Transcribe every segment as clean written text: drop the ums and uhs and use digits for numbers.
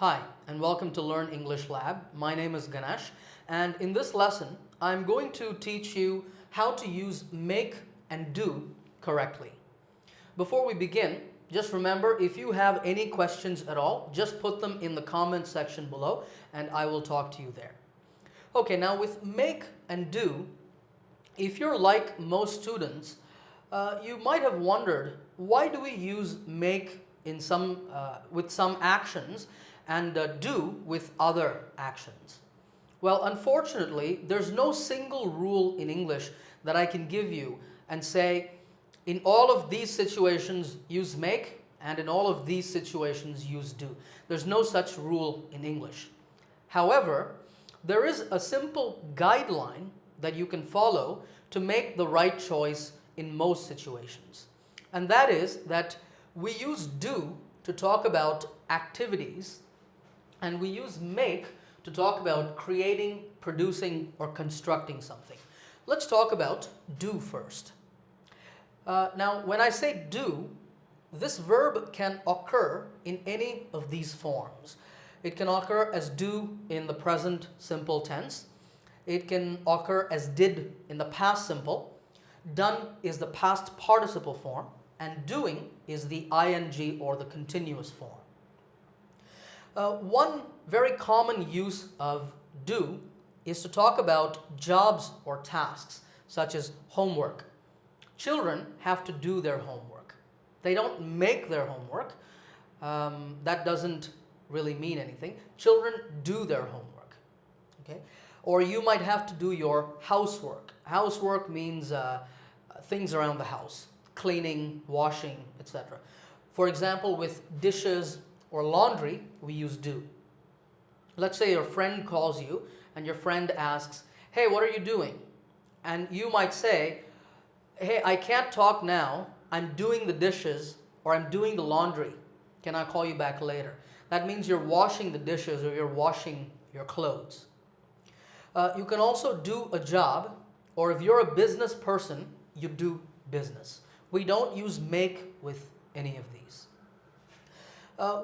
Hi, and welcome to Learn English Lab. My name is Ganesh, and in this lesson, I'm going to teach you how to use make and do correctly. Before we begin, just remember, if you have any questions at all, just put them in the comment section below, and I will talk to you there. Okay, now with make and do, if you're like most students, you might have wondered, why do we use make in with some actions and do with other actions? Well, unfortunately, there's no single rule in English that I can give you and say, in all of these situations use make, and in all of these situations use do. There's no such rule in English. However, there is a simple guideline that you can follow to make the right choice in most situations. And that is that we use do to talk about activities, and we use make to talk about creating, producing, or constructing something. Let's talk about do first. Now, when I say do, this verb can occur in any of these forms. It can occur as do in the present simple tense. It can occur as did in the past simple. Done is the past participle form, and doing is the ing or the continuous form. One very common use of do is to talk about jobs or tasks, such as homework. Children have to do their homework. They don't make their homework. That doesn't really mean anything. Children do their homework. Okay? Or you might have to do your housework. Housework means things around the house, cleaning, washing, etc. For example, with dishes or laundry, we use do. Let's say your friend calls you and your friend asks, "Hey, what are you doing?" And you might say, "Hey, I can't talk now. I'm doing the dishes or I'm doing the laundry. Can I call you back later?" That means you're washing the dishes or you're washing your clothes. You can also do a job, or if you're a business person, you do business. We don't use make with any of these.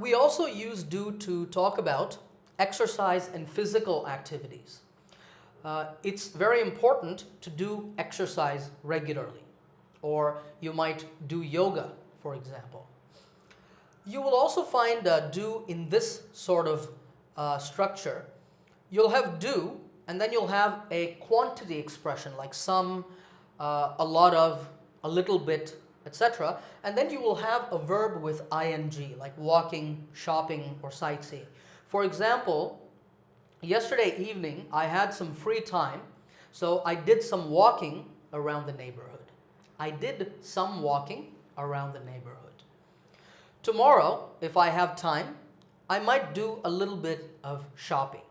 We also use do to talk about exercise and physical activities. It's very important to do exercise regularly, or you might do yoga, for example. You will also find do in this sort of structure. You'll have do, and then you'll have a quantity expression like some, a lot of, a little bit, etc. And then you will have a verb with ing, like walking, shopping, or sightseeing. For example, yesterday evening I had some free time, so I did some walking around the neighborhood. I did some walking around the neighborhood. Tomorrow, if I have time, I might do a little bit of shopping.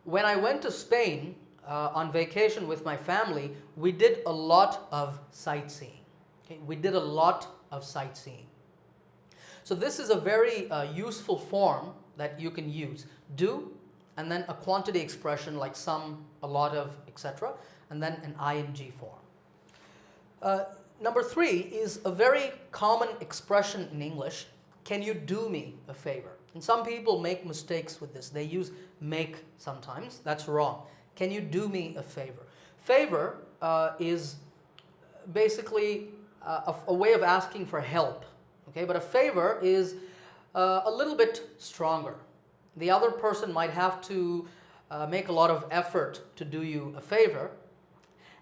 When I went to Spain on vacation with my family, we did a lot of sightseeing. Okay? We did a lot of sightseeing. So this is a very useful form that you can use. Do, and then a quantity expression like some, a lot of, etc., and then an ing form. Number 3 is a very common expression in English. Can you do me a favor? And some people make mistakes with this. They use make sometimes. That's wrong. Can you do me a favor? Favor is basically a way of asking for help. Okay, but a favor is a little bit stronger. The other person might have to make a lot of effort to do you a favor.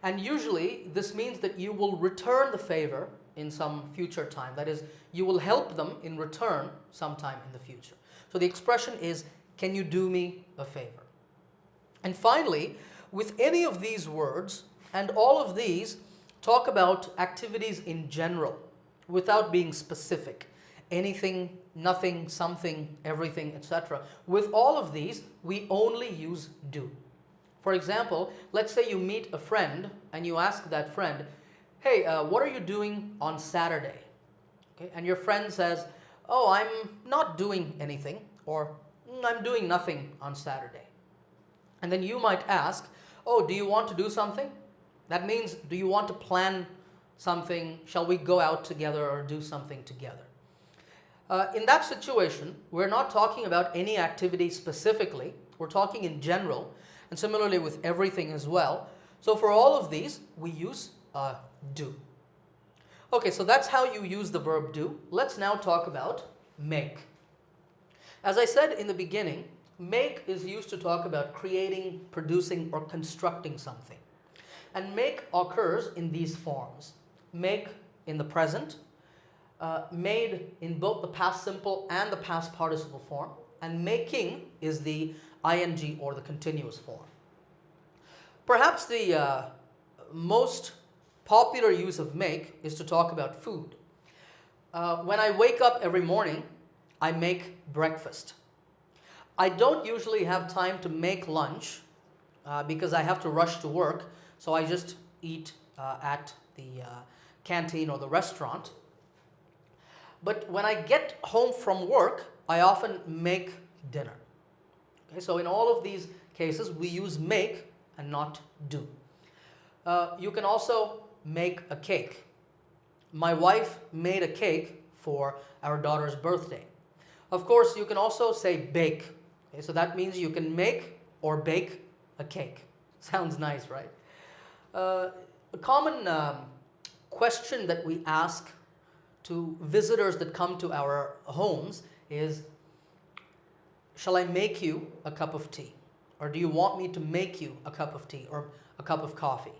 And usually this means that you will return the favor in some future time. That is, you will help them in return sometime in the future. So the expression is, can you do me a favor? And finally, with any of these words, and all of these talk about activities in general without being specific. Anything, nothing, something, everything, etc. With all of these, we only use do. For example, let's say you meet a friend and you ask that friend, "Hey, what are you doing on Saturday?" Okay? And your friend says, "Oh, I'm not doing anything," or "I'm doing nothing on Saturday." And then you might ask, "Oh, do you want to do something?" That means, do you want to plan something? Shall we go out together or do something together? In that situation, we're not talking about any activity specifically. We're talking in general, and similarly with everything as well. So for all of these, we use do. Okay, so that's how you use the verb do. Let's now talk about make. As I said in the beginning, make is used to talk about creating, producing, or constructing something. And make occurs in these forms. Make in the present, made in both the past simple and the past participle form, and making is the ing or the continuous form. Perhaps the most popular use of make is to talk about food. When I wake up every morning, I make breakfast. I don't usually have time to make lunch because I have to rush to work, so I just eat at the canteen or the restaurant. But when I get home from work, I often make dinner. Okay, so in all of these cases, we use make and not do. You can also make a cake. My wife made a cake for our daughter's birthday. Of course, you can also say bake. Okay, so that means you can make or bake a cake. Sounds nice, right? A common question that we ask to visitors that come to our homes is, shall I make you a cup of tea? Or do you want me to make you a cup of tea or a cup of coffee?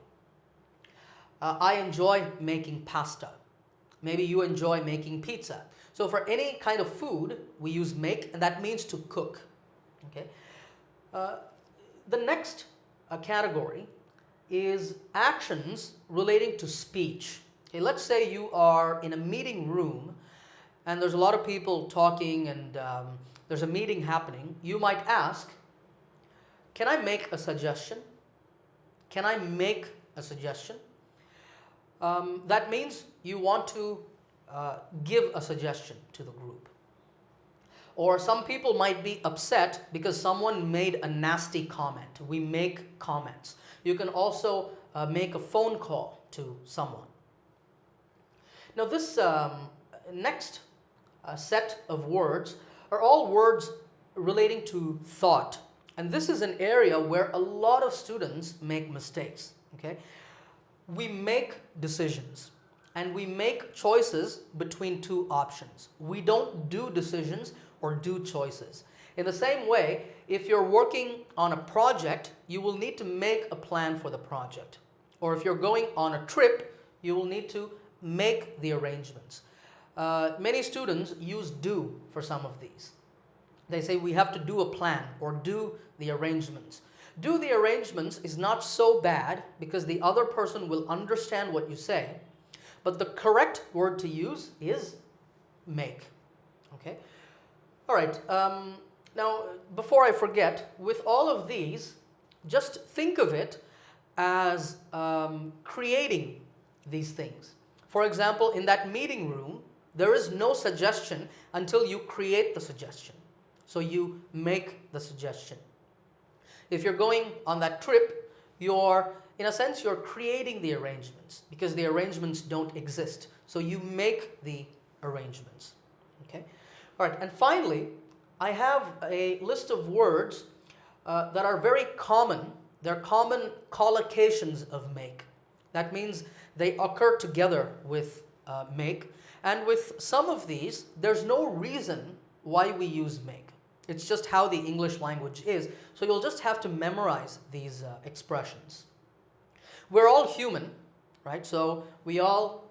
I enjoy making pasta. Maybe you enjoy making pizza. So for any kind of food, we use make, and that means to cook. Okay. The next category is actions relating to speech. Okay, let's say you are in a meeting room and there's a lot of people talking and there's a meeting happening. You might ask, can I make a suggestion? Can I make a suggestion? That means you want to give a suggestion to the group. Or some people might be upset because someone made a nasty comment. We make comments. You can also make a phone call to someone. Now this next set of words are all words relating to thought. And this is an area where a lot of students make mistakes. Okay? We make decisions and we make choices between two options. We don't do decisions or do choices. In the same way, if you're working on a project, you will need to make a plan for the project. Or if you're going on a trip, you will need to make the arrangements. Many students use do for some of these. They say we have to do a plan or do the arrangements. Do the arrangements is not so bad because the other person will understand what you say, but the correct word to use is make. Okay? All right. Now, before I forget, with all of these, just think of it as creating these things. For example, in that meeting room, there is no suggestion until you create the suggestion. So you make the suggestion. If you're going on that trip, in a sense, you're creating the arrangements because the arrangements don't exist. So you make the arrangements. Okay? All right, and finally, I have a list of words that are very common. They're common collocations of make. That means they occur together with make. And with some of these, there's no reason why we use make. It's just how the English language is. So you'll just have to memorize these expressions. We're all human, right? So we all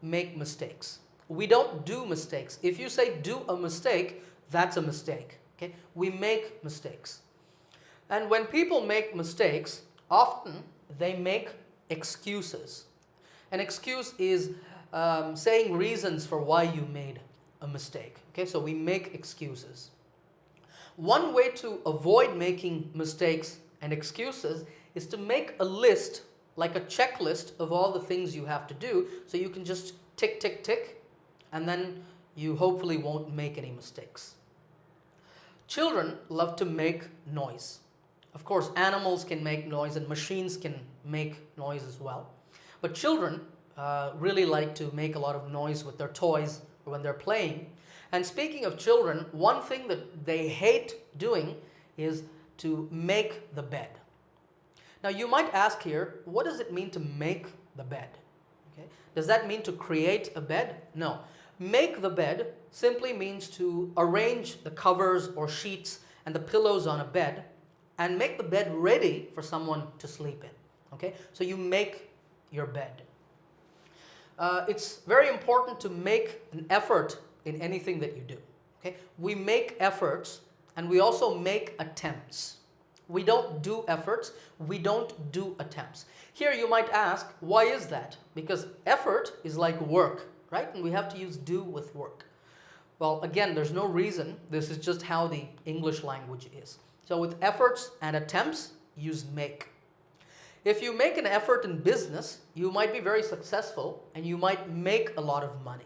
make mistakes. We don't do mistakes. If you say do a mistake, that's a mistake. Okay? We make mistakes. And when people make mistakes, often they make excuses. An excuse is saying reasons for why you made a mistake. Okay? So we make excuses. One way to avoid making mistakes and excuses is to make a list, like a checklist of all the things you have to do, so you can just tick, tick, tick, and then you hopefully won't make any mistakes. Children love to make noise. Of course, animals can make noise and machines can make noise as well. But children really like to make a lot of noise with their toys or when they're playing. And speaking of children, one thing that they hate doing is to make the bed. Now you might ask here, what does it mean to make the bed? Okay. Does that mean to create a bed? No. Make the bed simply means to arrange the covers or sheets and the pillows on a bed and make the bed ready for someone to sleep in. Okay? So you make your bed. It's very important to make an effort in anything that you do. Okay? We make efforts and we also make attempts. We don't do efforts, we don't do attempts. Here you might ask, why is that? Because effort is like work, right? And we have to use do with work. Well, again, there's no reason. This is just how the English language is. So with efforts and attempts, use make. If you make an effort in business, you might be very successful and you might make a lot of money.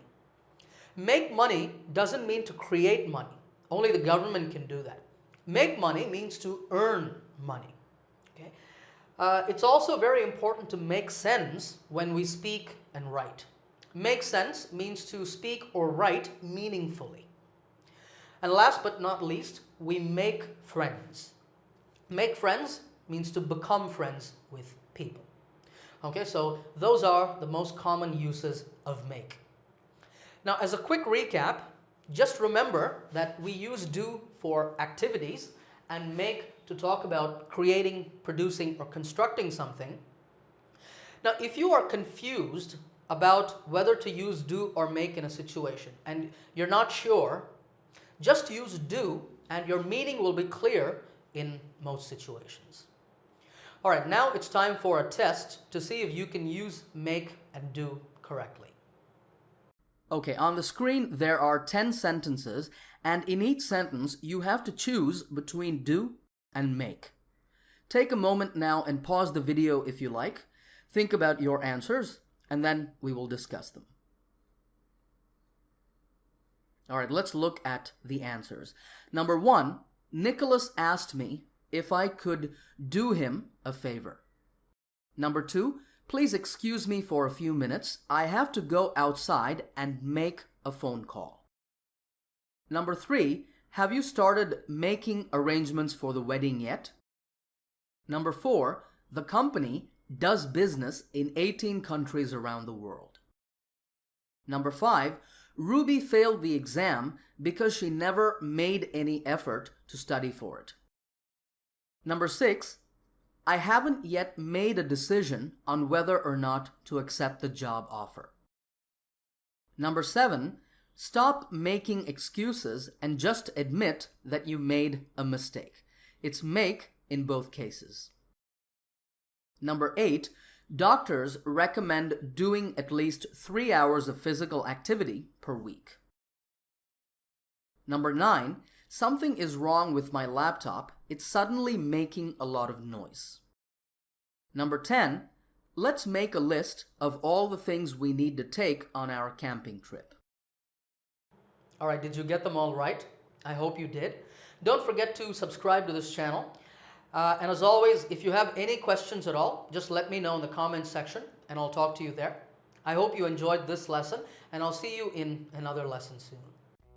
Make money doesn't mean to create money. Only the government can do that. Make money means to earn money. Okay? It's also very important to make sense when we speak and write. Make sense means to speak or write meaningfully. And last but not least, we make friends. Make friends means to become friends with people. Okay, so those are the most common uses of make. Now, as a quick recap, just remember that we use do for activities and make to talk about creating, producing, or constructing something. Now, if you are confused about whether to use do or make in a situation and you're not sure, just use do and your meaning will be clear in most situations. All right, now it's time for a test to see if you can use make and do correctly. Okay, on the screen there are 10 sentences, and in each sentence you have to choose between do and make. Take a moment now and pause the video if you like. Think about your answers, and then we will discuss them. All right, let's look at the answers. Number 1, Nicholas asked me if I could do him a favor. Number 2, please excuse me for a few minutes. I have to go outside and make a phone call. Number 3, have you started making arrangements for the wedding yet? Number 4, the company does business in 18 countries around the world. Number 5, Ruby failed the exam because she never made any effort to study for it. Number 6, I haven't yet made a decision on whether or not to accept the job offer. Number 7, stop making excuses and just admit that you made a mistake. It's make in both cases. Number 8, doctors recommend doing at least 3 hours of physical activity per week. Number 9, something is wrong with my laptop. It's suddenly making a lot of noise. Number 10, let's make a list of all the things we need to take on our camping trip. All right, did you get them all right? I hope you did. Don't forget to subscribe to this channel. And as always, if you have any questions at all, just let me know in the comments section and I'll talk to you there. I hope you enjoyed this lesson and I'll see you in another lesson soon.